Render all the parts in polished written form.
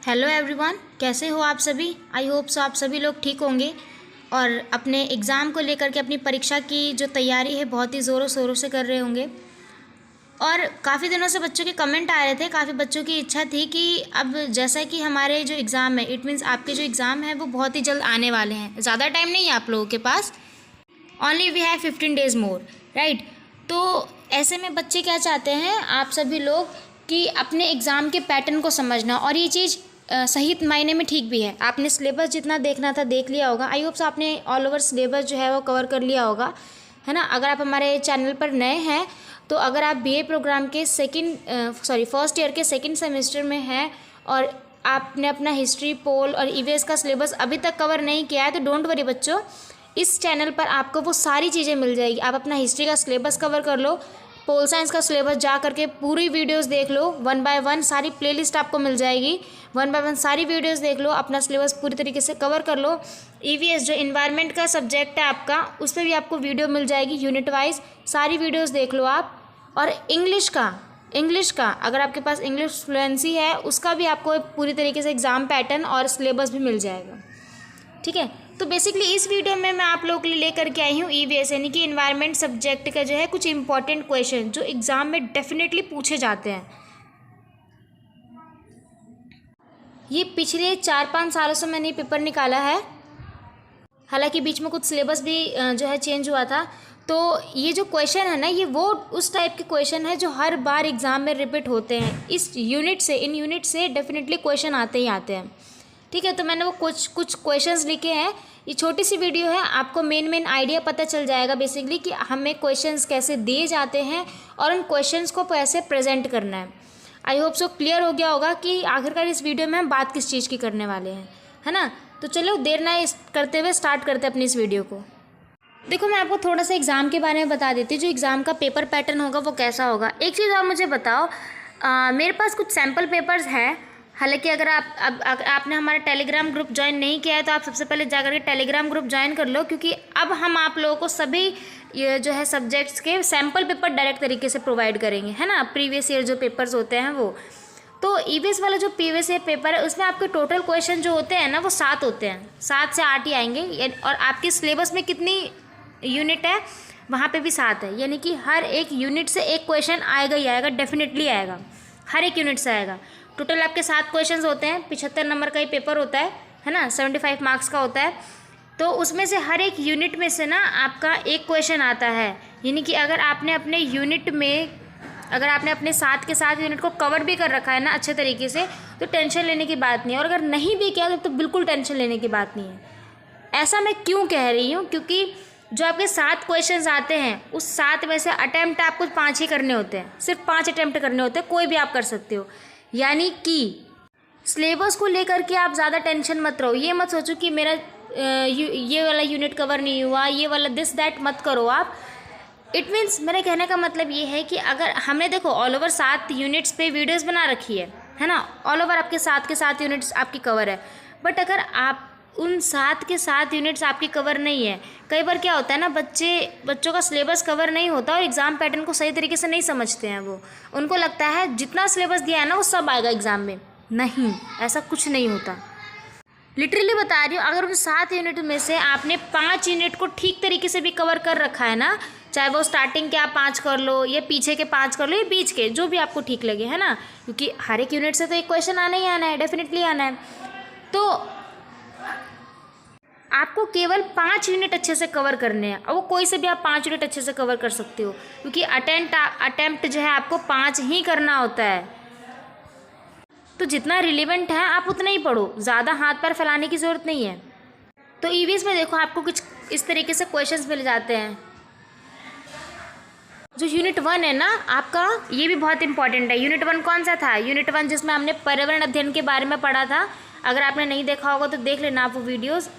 Hello everyone, कैसे हो आप सभी। आई होप सो आप सभी लोग ठीक होंगे और अपने एग्ज़ाम को लेकर के अपनी परीक्षा की जो तैयारी है बहुत ही ज़ोरों शोरों से कर रहे होंगे। और काफ़ी दिनों से बच्चों के कमेंट आ रहे थे, काफ़ी बच्चों की इच्छा थी कि अब जैसा कि हमारे जो एग्ज़ाम है, इट मीन्स आपके जो एग्ज़ाम है वो बहुत ही जल्द आने वाले हैं, ज़्यादा टाइम नहीं है आप लोगों के पास, only we have 15 days more, right. तो ऐसे में बच्चे क्या चाहते हैं, आप सभी लोग, कि अपने एग्ज़ाम के पैटर्न को समझना। और ये चीज़ सही मायने में ठीक भी है। आपने सिलेबस जितना देखना था देख लिया होगा। आई होप से आपने ऑल ओवर सिलेबस जो है वो कवर कर लिया होगा, है ना। अगर आप हमारे चैनल पर नए हैं तो अगर आप बीए प्रोग्राम के फर्स्ट ईयर के सेकंड सेमेस्टर में हैं और आपने अपना हिस्ट्री, पोल और ईवीएस का सिलेबस अभी तक कवर नहीं किया है तो डोंट वरी बच्चों, इस चैनल पर आपको वो सारी चीज़ें मिल जाएगी। आप अपना हिस्ट्री का सिलेबस कवर कर लो, पोल साइंस का सिलेबस जा करके पूरी वीडियोस देख लो, 1 बाय 1 सारी प्लेलिस्ट आपको मिल जाएगी, 1 बाय 1 सारी वीडियोस देख लो, अपना सिलेबस पूरी तरीके से कवर कर लो। ईवीएस जो इन्वायरमेंट का सब्जेक्ट है आपका, उस पर भी आपको वीडियो मिल जाएगी यूनिट वाइज, सारी वीडियोज़ देख लो आप। और इंग्लिश का अगर आपके पास इंग्लिश फ्लुएंसी है उसका भी आपको पूरी तरीके से एग्ज़ाम पैटर्न और सिलेबस भी मिल जाएगा, ठीक है। तो बेसिकली इस वीडियो में मैं आप लोगों के लिए लेकर के आई हूँ ईवीएस यानी कि इन्वायरमेंट सब्जेक्ट का जो है कुछ इंपॉर्टेंट क्वेश्चन जो एग्ज़ाम में डेफिनेटली पूछे जाते हैं। ये पिछले 4-5 सालों से मैंने पेपर निकाला है, हालांकि बीच में कुछ सिलेबस भी जो है चेंज हुआ था। तो ये जो क्वेश्चन है ना, ये वो उस टाइप के क्वेश्चन है जो हर बार एग्ज़ाम में रिपीट होते हैं। इन यूनिट से डेफिनेटली क्वेश्चन आते ही आते हैं, ठीक है। तो मैंने वो कुछ क्वेश्चंस लिखे हैं। ये छोटी सी वीडियो है, आपको मेन आइडिया पता चल जाएगा बेसिकली कि हमें क्वेश्चंस कैसे दिए जाते हैं और उन क्वेश्चंस को कैसे प्रेजेंट करना है। आई होप सो क्लियर हो गया होगा कि आखिरकार इस वीडियो में हम बात किस चीज़ की करने वाले हैं, है ना। तो चलो देर ना करते हुए स्टार्ट करते हैं अपनी इस वीडियो को। देखो, मैं आपको थोड़ा सा एग्ज़ाम के बारे में बता देती हूँ, जो एग्ज़ाम का पेपर पैटर्न होगा वो कैसा होगा। एक चीज़ और मुझे बताओ, मेरे पास कुछ सैम्पल पेपर्स हैं। हालांकि अगर आपने हमारा टेलीग्राम ग्रुप ज्वाइन नहीं किया है तो आप सबसे पहले जाकर के टेलीग्राम ग्रुप ज्वाइन कर लो, क्योंकि अब हम आप लोगों को सभी ये जो है सब्जेक्ट्स के सैम्पल पेपर डायरेक्ट तरीके से प्रोवाइड करेंगे, है ना। प्रीवियस ईयर जो पेपर्स होते हैं वो, तो ईवीएस वाला जो प्रीवियस ईयर पेपर है उसमें आपके टोटल क्वेश्चन जो होते हैं ना वो 7 होते हैं, 7 से 8 ही आएंगे। और आपके सिलेबस में कितनी यूनिट है वहाँ पे भी 7 है, यानी कि हर एक यूनिट से एक क्वेश्चन आएगा ही आएगा, डेफिनेटली आएगा, हर एक यूनिट से आएगा। टोटल आपके 7 क्वेश्चंस होते हैं, 75 नंबर का ही पेपर होता है ना, 75 मार्क्स का होता है। तो उसमें से हर एक यूनिट में से ना आपका एक क्वेश्चन आता है, यानी कि अगर आपने अपने यूनिट में आपने अपने 7 के 7 यूनिट को कवर भी कर रखा है ना अच्छे तरीके से, तो टेंशन लेने की बात नहीं है। और अगर नहीं भी किया तो बिल्कुल टेंशन लेने की बात नहीं है। ऐसा मैं क्यों कह रही हूँ, क्योंकि जो आपके 7 क्वेश्चंस आते हैं उस 7 में से अटैम्प्ट आपको 5 ही करने होते हैं, सिर्फ 5 अटैम्प्ट करने होते हैं, कोई भी आप कर सकते हो। यानी कि सिलेबस को लेकर के आप ज़्यादा टेंशन मत रहो, ये मत सोचो कि मेरा ये वाला यूनिट कवर नहीं हुआ, ये वाला दिस दैट मत करो आप। इट मीन्स मेरे कहने का मतलब ये है कि अगर हमने देखो ऑल ओवर 7 यूनिट्स पे वीडियोस बना रखी है ना, ऑल ओवर आपके 7 के 7 यूनिट्स आपकी कवर है। बट अगर आप उन 7 के 7 यूनिट्स आपकी कवर नहीं है, कई बार क्या होता है ना, बच्चों का सिलेबस कवर नहीं होता और एग्ज़ाम पैटर्न को सही तरीके से नहीं समझते हैं। वो उनको लगता है जितना सिलेबस दिया है ना वो सब आएगा एग्ज़ाम में। नहीं, ऐसा कुछ नहीं होता। लिटरली बता रही हूँ, अगर उन 7 यूनिट में से आपने 5 यूनिट को ठीक तरीके से भी कवर कर रखा है ना, चाहे वो स्टार्टिंग के आप 5 कर लो या पीछे के 5 कर लो या बीच के, जो भी आपको ठीक लगे, है ना, क्योंकि हर एक यूनिट से तो एक क्वेश्चन आना ही आना है, डेफिनेटली आना है। तो आपको केवल 5 यूनिट अच्छे से कवर करने हैं, और वो कोई से भी आप 5 यूनिट अच्छे से कवर कर सकते हो, क्योंकि अटेम्प्ट जो है आपको 5 ही करना होता है। तो जितना रिलेवेंट है आप उतना ही पढ़ो, ज़्यादा हाथ पैर फैलाने की ज़रूरत नहीं है। तो ईवीएस में देखो आपको कुछ इस तरीके से क्वेश्चंस मिल जाते हैं। जो यूनिट 1 है ना आपका, ये भी बहुत इंपॉर्टेंट है। यूनिट 1 कौन सा था? यूनिट 1 जिसमें हमने पर्यावरण अध्ययन के बारे में पढ़ा था। अगर आपने नहीं देखा होगा तो देख लेना आप वो वीडियोज़।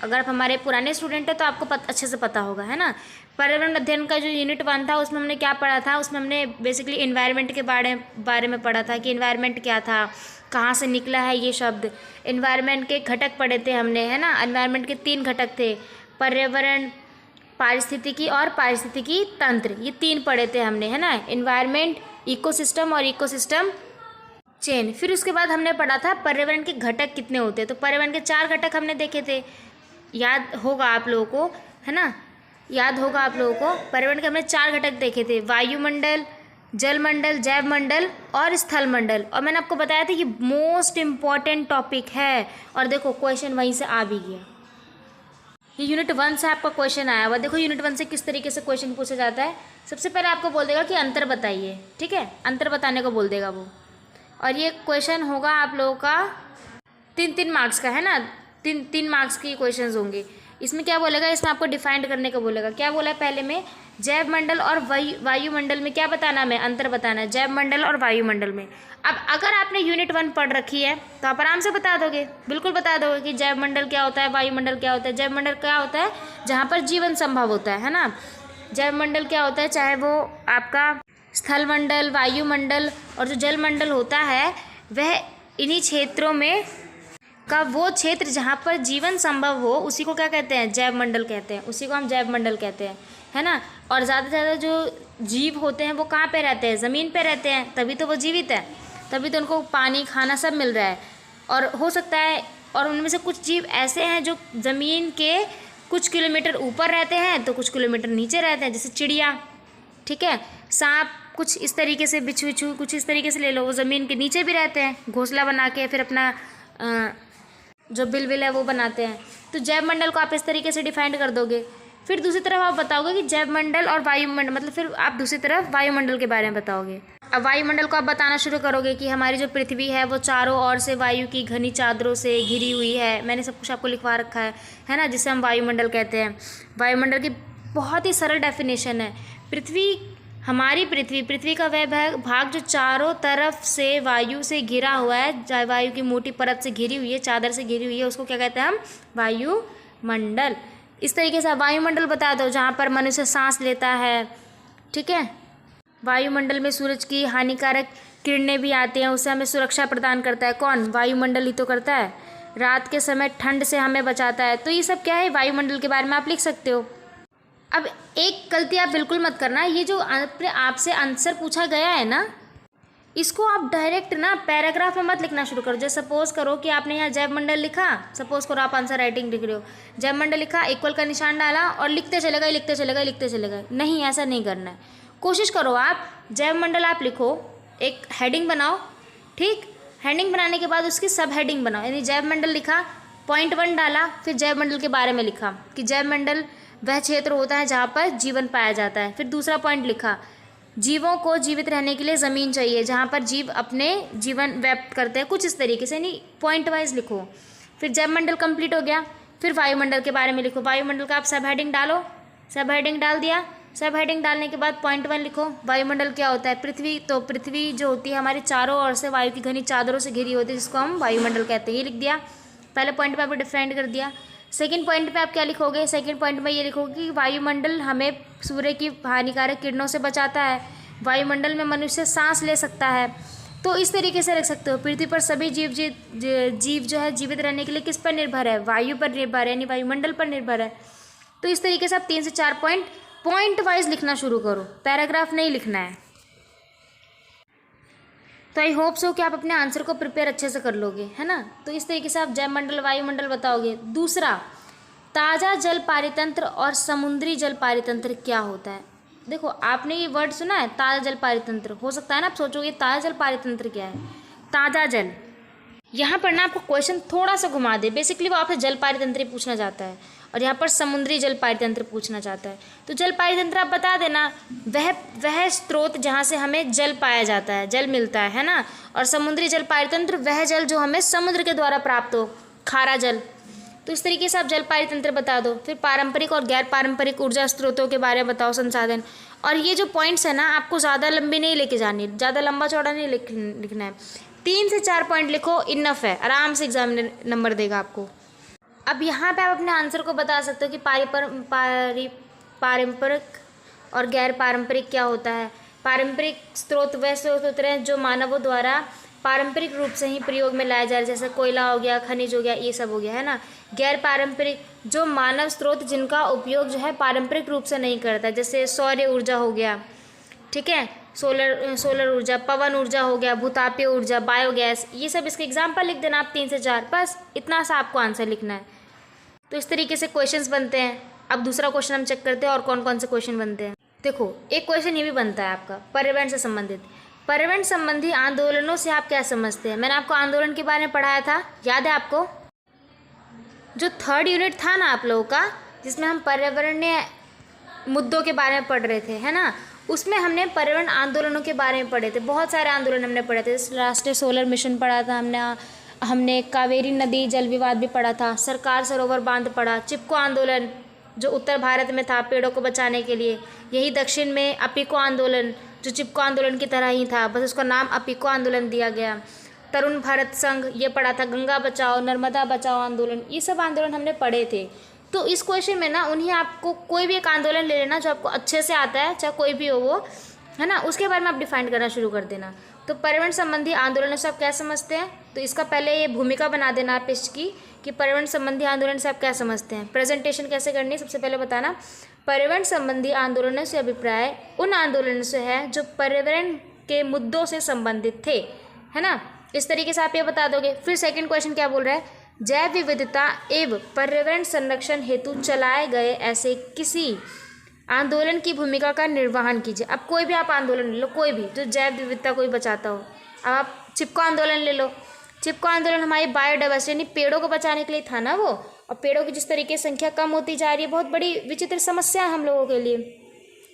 अगर आप हमारे पुराने स्टूडेंट हैं तो आपको अच्छे से पता होगा, है ना। पर्यावरण अध्ययन का जो यूनिट 1 था उसमें हमने क्या पढ़ा था, उसमें हमने बेसिकली इन्वायरमेंट के बारे में पढ़ा था कि इन्वायरमेंट क्या था, कहाँ से निकला है ये शब्द। इन्वायरमेंट के घटक पढ़े थे हमने, है ना। इन्वायरमेंट के 3 घटक थे, पर्यावरण, पारिस्थितिकी और पारिस्थितिकी तंत्र, ये 3 पढ़े थे हमने, है ना। इन्वायरमेंट, इकोसिस्टम और इकोसिस्टम चेन। फिर उसके बाद हमने पढ़ा था पर्यावरण के घटक कितने होते हैं। तो पर्यावरण के 4 घटक हमने देखे थे, याद होगा आप लोगों को, है ना, याद होगा आप लोगों को। पर्यावरण के हमने 4 घटक देखे थे, वायुमंडल, जलमंडल, जैवमंडल और स्थलमंडल। और मैंने आपको बताया था ये मोस्ट इम्पॉर्टेंट टॉपिक है, और देखो क्वेश्चन वहीं से आ भी गया। ये यूनिट 1 से आपका क्वेश्चन आया हुआ। देखो यूनिट 1 से किस तरीके से क्वेश्चन पूछा जाता है। सबसे पहले आपको बोल देगा कि अंतर बताइए, ठीक है, अंतर बताने को बोल देगा वो। और ये क्वेश्चन होगा आप लोगों का 3-3 मार्क्स का, है ना, 3 मार्क्स के क्वेश्चन होंगे। इसमें क्या बोलेगा, इसमें आपको डिफाइंड करने को बोलेगा। क्या बोला है पहले में, जैव मंडल और वायुमंडल में क्या बताना है, अंतर बताना है, जैव मंडल और वायुमंडल में। अब अगर आपने यूनिट 1 पढ़ रखी है तो आप आराम से बता दोगे, बिल्कुल बता दोगे कि जैव मंडल क्या होता है, वायुमंडल क्या होता है। जैव मंडल क्या होता है, जहाँ पर जीवन संभव होता है ना। जैव मंडल क्या होता है, चाहे वो आपका स्थल मंडल, वायुमंडल और जो जल मंडल होता है, वह इन्हीं क्षेत्रों में का वो क्षेत्र जहाँ पर जीवन संभव हो, उसी को क्या कहते हैं, जैव मंडल कहते हैं। उसी को हम जैव मंडल कहते हैं, है ना। और ज़्यादा से ज़्यादा जो जीव होते हैं वो कहाँ पे रहते हैं, ज़मीन पे रहते हैं, तभी तो वो जीवित है, तभी तो उनको पानी खाना सब मिल रहा है। और हो सकता है, और उनमें से कुछ जीव ऐसे हैं जो ज़मीन के कुछ किलोमीटर ऊपर रहते हैं तो कुछ किलोमीटर नीचे रहते हैं, जैसे चिड़िया, ठीक है, सांप कुछ इस तरीके से, बिच्छू कुछ इस तरीके से ले लो, वो ज़मीन के नीचे भी रहते हैं, घोंसला बना के फिर अपना जो बिल है वो बनाते हैं। तो जैव मंडल को आप इस तरीके से डिफाइंड कर दोगे। फिर दूसरी तरफ आप बताओगे कि जैव मंडल और वायुमंडल, मतलब फिर आप दूसरी तरफ वायुमंडल के बारे में बताओगे। अब वायुमंडल को आप बताना शुरू करोगे कि हमारी जो पृथ्वी है वो चारों ओर से वायु की घनी चादरों से घिरी हुई है। मैंने सब कुछ आपको लिखवा रखा है ना, जिसे हम वायुमंडल कहते हैं। वायुमंडल की बहुत ही सरल डेफिनेशन है, हमारी पृथ्वी का वह भाग जो चारों तरफ से वायु से घिरा हुआ है, वायु की मोटी परत से घिरी हुई है, चादर से घिरी हुई है, उसको क्या कहते हैं हम, वायुमंडल। इस तरीके से वायुमंडल बता दो जहाँ पर मनुष्य सांस लेता है, ठीक है। वायुमंडल में सूरज की हानिकारक किरणें भी आती हैं, उससे हमें सुरक्षा प्रदान करता है कौन, वायुमंडल ही तो करता है। रात के समय ठंड से हमें बचाता है। तो ये सब क्या है, वायुमंडल के बारे में आप लिख सकते हो। अब एक गलती आप बिल्कुल मत करना, ये जो आपसे आंसर पूछा गया है ना, इसको आप डायरेक्ट ना पैराग्राफ में मत लिखना शुरू करो। जैसे सपोज करो कि आपने यहाँ जैव मंडल लिखा, सपोज करो आप आंसर राइटिंग लिख रहे हो, जैव मंडल लिखा, इक्वल का निशान डाला और लिखते चले गए। नहीं, ऐसा नहीं करना है। कोशिश करो आप जैव मंडल आप लिखो, एक हेडिंग बनाओ, ठीक, हेडिंग बनाने के बाद उसकी सब हेडिंग बनाओ। यानी जैव मंडल लिखा, पॉइंट 1 डाला, फिर जैव मंडल के बारे में लिखा कि जैव मंडल वह क्षेत्र होता है जहाँ पर जीवन पाया जाता है। फिर दूसरा पॉइंट लिखा, जीवों को जीवित रहने के लिए ज़मीन चाहिए जहाँ पर जीव अपने जीवन व्यक्त करते हैं, कुछ इस तरीके से, नहीं पॉइंट वाइज लिखो। फिर जैव मंडल कंप्लीट हो गया, फिर वायुमंडल के बारे में लिखो। वायुमंडल का आप सब हेडिंग डालो, सब हेडिंग डाल दिया। सब हेडिंग डालने के बाद पॉइंट 1 लिखो, वायुमंडल क्या होता है, पृथ्वी। तो पृथ्वी जो होती है हमारी चारों ओर से वायु की घनी चादरों से घिरी होती है, जिसको हम वायुमंडल कहते हैं, ये लिख दिया। पहले पॉइंट पे आपको डिफाइन कर दिया। सेकंड पॉइंट पे आप क्या लिखोगे, सेकंड पॉइंट में ये लिखोगे कि वायुमंडल हमें सूर्य की हानिकारक किरणों से बचाता है, वायुमंडल में मनुष्य सांस ले सकता है। तो इस तरीके से रख सकते हो। पृथ्वी पर सभी जीव जो है जीवित रहने के लिए किस पर निर्भर है, वायु पर निर्भर है, यानी वायुमंडल पर निर्भर है। तो इस तरीके से आप 3 से 4 पॉइंट वाइज लिखना शुरू करो, पैराग्राफ नहीं लिखना है। तो आई होप सो कि आप अपने आंसर को प्रिपेयर अच्छे से कर लोगे, है ना। तो इस तरीके से आप जैव मंडल, वायुमंडल बताओगे। दूसरा, ताज़ा जल पारितंत्र और समुद्री जल पारितंत्र क्या होता है। देखो आपने ये वर्ड सुना है, ताज़ा जल पारितंत्र। हो सकता है ना आप सोचोगे ताज़ा जल पारितंत्र क्या है। ताज़ा जल, यहाँ पर ना आपको क्वेश्चन थोड़ा सा घुमा दे। बेसिकली वो आपसे जल पारितंत्र पूछना चाहता है, और यहाँ पर समुद्री जल पारितंत्र पूछना चाहता है। तो जल पारितंत्र आप बता देना, वह स्रोत जहाँ से हमें जल पाया जाता है, जल मिलता है ना। और समुद्री जल पारितंत्र वह जल जो हमें समुद्र के द्वारा प्राप्त हो, खारा जल। तो इस तरीके से आप जल पारितंत्र बता दो। फिर पारंपरिक और गैर पारंपरिक ऊर्जा स्रोतों के बारे में बताओ, संसाधन। और ये जो पॉइंट्स है ना, आपको ज़्यादा लंबी नहीं लेके जानी, ज़्यादा लंबा चौड़ा नहीं लिखना है। 3 से 4 पॉइंट लिखो, इनफ है, आराम से एग्जाम नंबर देगा आपको। अब यहाँ पे आप अपने आंसर को बता सकते हो कि पारंपरिक और गैर पारंपरिक क्या होता है। पारंपरिक स्रोत वह स्रोत होते हैं जो मानवों द्वारा पारंपरिक रूप से ही प्रयोग में लाया जा रहा है, जैसे कोयला हो गया, खनिज हो गया, ये सब हो गया, है ना। गैर पारंपरिक, जो मानव स्रोत जिनका उपयोग जो है पारंपरिक रूप से नहीं करता, जैसे सौर ऊर्जा हो गया, ठीक है, सोलर ऊर्जा, पवन ऊर्जा हो गया, भूतापीय ऊर्जा, बायोगैस, ये सब इसके एग्जाम्पल लिख देना आप 3 से 4, बस इतना सा आपको आंसर लिखना है। तो इस तरीके से क्वेश्चंस बनते हैं। अब दूसरा क्वेश्चन हम चेक करते हैं और कौन कौन से क्वेश्चन बनते हैं। देखो एक क्वेश्चन ये भी बनता है आपका पर्यावरण से संबंधित। पर्यावरण संबंधी आंदोलनों से आप क्या समझते हैं? मैंने आपको आंदोलन के बारे में पढ़ाया था, याद है आपको? जो 3rd यूनिट था ना आप लोगों का, जिसमें हम पर्यावरणीय मुद्दों के बारे में पढ़ रहे थे, है ना, उसमें हमने पर्यावरण आंदोलनों के बारे में पढ़े थे। बहुत सारे आंदोलन हमने पढ़े थे। राष्ट्रीय सोलर मिशन पढ़ा था हमने कावेरी नदी जल विवाद भी पढ़ा था, सरकार सरोवर बांध पढ़ा, चिपको आंदोलन जो उत्तर भारत में था पेड़ों को बचाने के लिए, यही दक्षिण में अपिको आंदोलन जो चिपको आंदोलन की तरह ही था, बस उसका नाम अपिको आंदोलन दिया गया। तरुण भारत संघ ये पढ़ा था, गंगा बचाओ नर्मदा बचाओ आंदोलन, ये सब आंदोलन हमने पढ़े थे। तो इस क्वेश्चन में ना उन्हीं आपको कोई भी एक आंदोलन ले लेना जो आपको अच्छे से आता है, चाहे कोई भी हो वो, है ना, उसके बारे में आप डिफाइन करना शुरू कर देना। तो पर्यावरण संबंधी आंदोलन से आप क्या समझते हैं? तो इसका पहले ये भूमिका बना देना आप इसकी कि पर्यावरण संबंधी आंदोलन से आप क्या समझते हैं। प्रेजेंटेशन कैसे करनी है सबसे पहले बताना। पर्यावरण संबंधी आंदोलनों से अभिप्राय उन आंदोलनों से है जो पर्यावरण के मुद्दों से संबंधित थे, है ना, इस तरीके से आप ये बता दोगे। फिर सेकंड क्वेश्चन क्या बोल रहा है? जैव विविधता एवं पर्यावरण संरक्षण हेतु चलाए गए ऐसे किसी आंदोलन की भूमिका का निर्वहन कीजिए। अब कोई भी आप आंदोलन ले लो, कोई भी जो जैव विविधता कोई बचाता हो। अब आप चिपको आंदोलन ले लो। चिपको आंदोलन हमारी बायोडाइवर्सिटी यानी पेड़ों को बचाने के लिए था ना वो, और पेड़ों की जिस तरीके से संख्या कम होती जा रही है, बहुत बड़ी विचित्र समस्या है हम लोगों के लिए।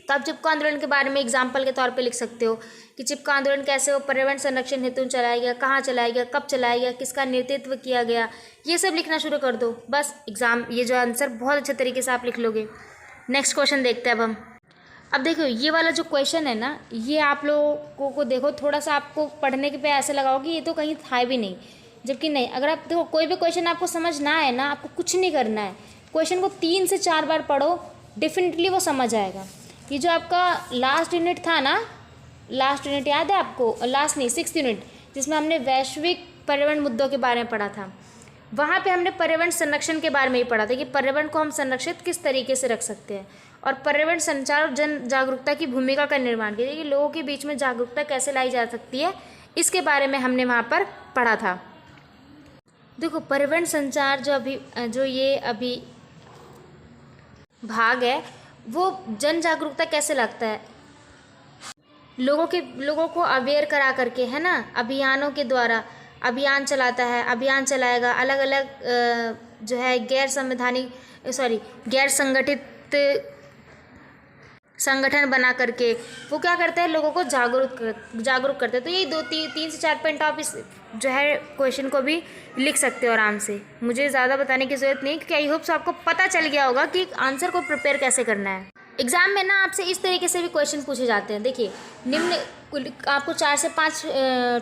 तो आप चिपको आंदोलन के बारे में एग्जाम्पल के तौर पे लिख सकते हो कि चिपको आंदोलन कैसे वो पर्यावरण संरक्षण हेतु चलाया गया, कहाँ चलाया गया, कब चलाया गया, किसका नेतृत्व किया गया, ये सब लिखना शुरू कर दो। बस एग्जाम ये जो आंसर बहुत अच्छे तरीके से आप लिख लोगे। नेक्स्ट क्वेश्चन देखते हैं अब हम। अब देखो ये वाला जो क्वेश्चन है ना, ये आप लोगों को देखो थोड़ा सा आपको पढ़ने के पे ऐसे लगाओ कि ये तो कहीं था भी नहीं, जबकि नहीं। अगर आप देखो कोई भी क्वेश्चन आपको समझ ना आए ना, आपको कुछ नहीं करना है, क्वेश्चन को 3 से 4 बार पढ़ो, डेफिनेटली वो समझ आएगा। ये जो आपका लास्ट यूनिट था ना, लास्ट यूनिट याद है आपको? लास्ट नहीं, 6th यूनिट, जिसमें हमने वैश्विक पर्यावरण मुद्दों के बारे में पढ़ा था। वहाँ पे हमने पर्यावरण संरक्षण के बारे में ही पढ़ा था कि पर्यावरण को हम संरक्षित किस तरीके से रख सकते हैं, और पर्यावरण संचार और जन जागरूकता की भूमिका का निर्माण कीजिए कि लोगों के बीच में जागरूकता कैसे लाई जा सकती है, इसके बारे में हमने वहाँ पर पढ़ा था। देखो पर्यावरण संचार जो ये अभी भाग है, वो जन जागरूकता कैसे लगता है, लोगों को अवेयर करा करके, है ना, अभियानों के द्वारा अभियान चलाता है, अभियान चलाएगा, अलग अलग जो है गैर संगठित संगठन बना करके वो क्या करते हैं, लोगों को जागरूक करते हैं। तो ये 3 से 4 पॉइंट आप इस जो है क्वेश्चन को भी लिख सकते हो आराम से। मुझे ज़्यादा बताने की ज़रूरत नहीं, क्योंकि आई होप्स आपको पता चल गया होगा कि आंसर को प्रिपेयर कैसे करना है। एग्जाम में ना आपसे इस तरीके से भी क्वेश्चन पूछे जाते हैं। देखिए निम्न आपको 4 से 5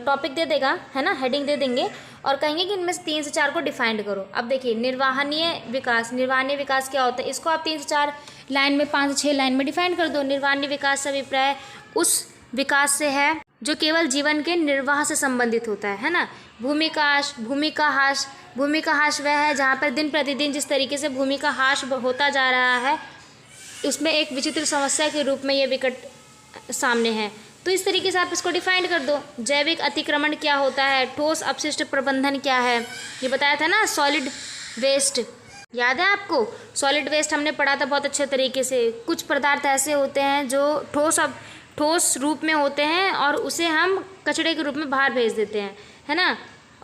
टॉपिक दे देगा, है ना, हेडिंग दे देंगे और कहेंगे कि इनमें से 3 से 4 को डिफाइंड करो। अब देखिए निर्वहनीय विकास क्या होता है, इसको आप 3 से 4 लाइन में, 5 से 6 लाइन में डिफाइन कर दो। निर्वहनीय विकास से अभिप्राय उस विकास से है जो केवल जीवन के निर्वाह से संबंधित होता है ना। भूमि का ह्रास वह है जहाँ पर दिन प्रतिदिन जिस तरीके से भूमि का ह्रास होता जा रहा है, उसमें एक विचित्र समस्या के रूप में ये विकट सामने है। तो इस तरीके से आप इसको डिफाइन कर दो। जैविक अतिक्रमण क्या होता है, ठोस अपशिष्ट प्रबंधन क्या है, ये बताया था ना। सॉलिड वेस्ट याद है आपको? सॉलिड वेस्ट हमने पढ़ा था बहुत अच्छे तरीके से। कुछ पदार्थ ऐसे होते हैं जो ठोस रूप में होते हैं और उसे हम कचरे के रूप में बाहर भेज देते हैं, है ना।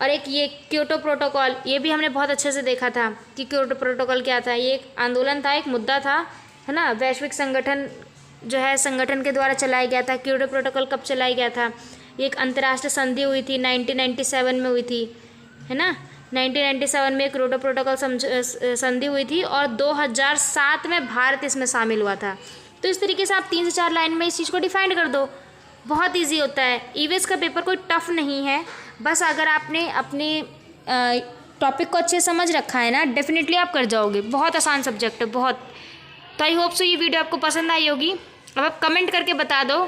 और एक ये क्योटो प्रोटोकॉल, ये भी हमने बहुत अच्छे से देखा था कि क्योटो प्रोटोकॉल क्या था। ये एक आंदोलन था, एक मुद्दा था, है ना। वैश्विक संगठन के द्वारा चलाया गया था। क्योटो प्रोटोकॉल कब चलाया गया था? ये एक अंतर्राष्ट्रीय संधि हुई थी, 1997 में हुई थी, है ना। 1997 में क्योटो प्रोटोकॉल संधि हुई थी और 2007 में भारत इसमें शामिल हुआ था। तो इस तरीके से आप 3 से 4 लाइन में इस चीज़ को डिफाइन कर दो, बहुत इजी होता है। ईवीएस का पेपर कोई टफ नहीं है, बस अगर आपने अपने टॉपिक को अच्छे समझ रखा है ना, डेफिनेटली आप कर जाओगे। बहुत आसान सब्जेक्ट है, बहुत। तो आई होप सो ये वीडियो आपको पसंद आई होगी। अब आप कमेंट करके बता दो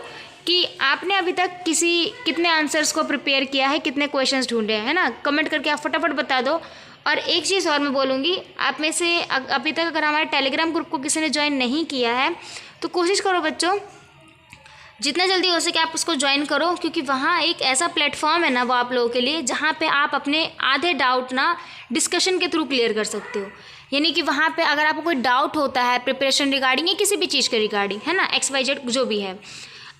कि आपने अभी तक कितने आंसर्स को प्रिपेयर किया है, कितने क्वेश्चंस ढूंढे हैं, है ना। कमेंट करके आप फटाफट बता दो। और एक चीज़ और मैं बोलूँगी, आप में से अभी तक अगर हमारे टेलीग्राम ग्रुप को किसी ने ज्वाइन नहीं किया है तो कोशिश करो बच्चों जितना जल्दी हो सके आप उसको ज्वाइन करो, क्योंकि वहाँ एक ऐसा प्लेटफॉर्म है ना वो आप लोगों के लिए, जहाँ पे आप अपने आधे डाउट ना डिस्कशन के थ्रू क्लियर कर सकते हो। यानी कि वहाँ पे अगर आपको कोई डाउट होता है प्रिपरेशन रिगार्डिंग या किसी भी चीज़ के रिगार्डिंग, है ना, XYZ जो भी है,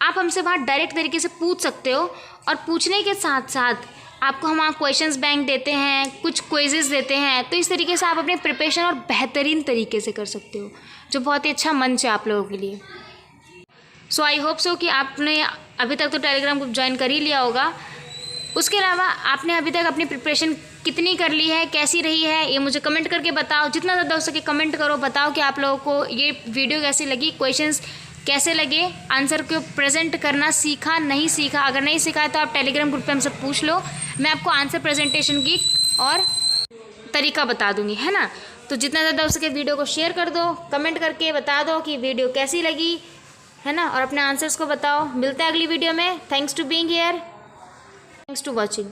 आप हमसे वहाँ डायरेक्ट तरीके से पूछ सकते हो। और पूछने के साथ साथ आपको हम क्वेश्चंस बैंक देते हैं, कुछ क्विजेज़ देते हैं, तो इस तरीके से आप अपने प्रिपरेशन और बेहतरीन तरीके से कर सकते हो, जो बहुत ही अच्छा मंच है आप लोगों के लिए। सो आई होप सो कि आपने अभी तक तो टेलीग्राम ग्रुप ज्वाइन कर ही लिया होगा। उसके अलावा आपने अभी तक अपनी प्रिपरेशन कितनी कर ली है, कैसी रही है, ये मुझे कमेंट करके बताओ। जितना ज़्यादा हो सके कमेंट करो, बताओ कि आप लोगों को ये वीडियो कैसी लगी, क्वेश्चंस कैसे लगे, आंसर को प्रेजेंट करना सीखा नहीं सीखा। अगर नहीं सीखा है तो आप टेलीग्राम ग्रुप पे हमसे पूछ लो, मैं आपको आंसर प्रेजेंटेशन की और तरीका बता दूंगी, है ना। तो जितना ज़्यादा हो सके वीडियो को शेयर कर दो, कमेंट करके बता दो कि वीडियो कैसी लगी, है ना, और अपने आंसर्स को बताओ। मिलते हैं अगली वीडियो में। Thanks to being here, thanks to watching.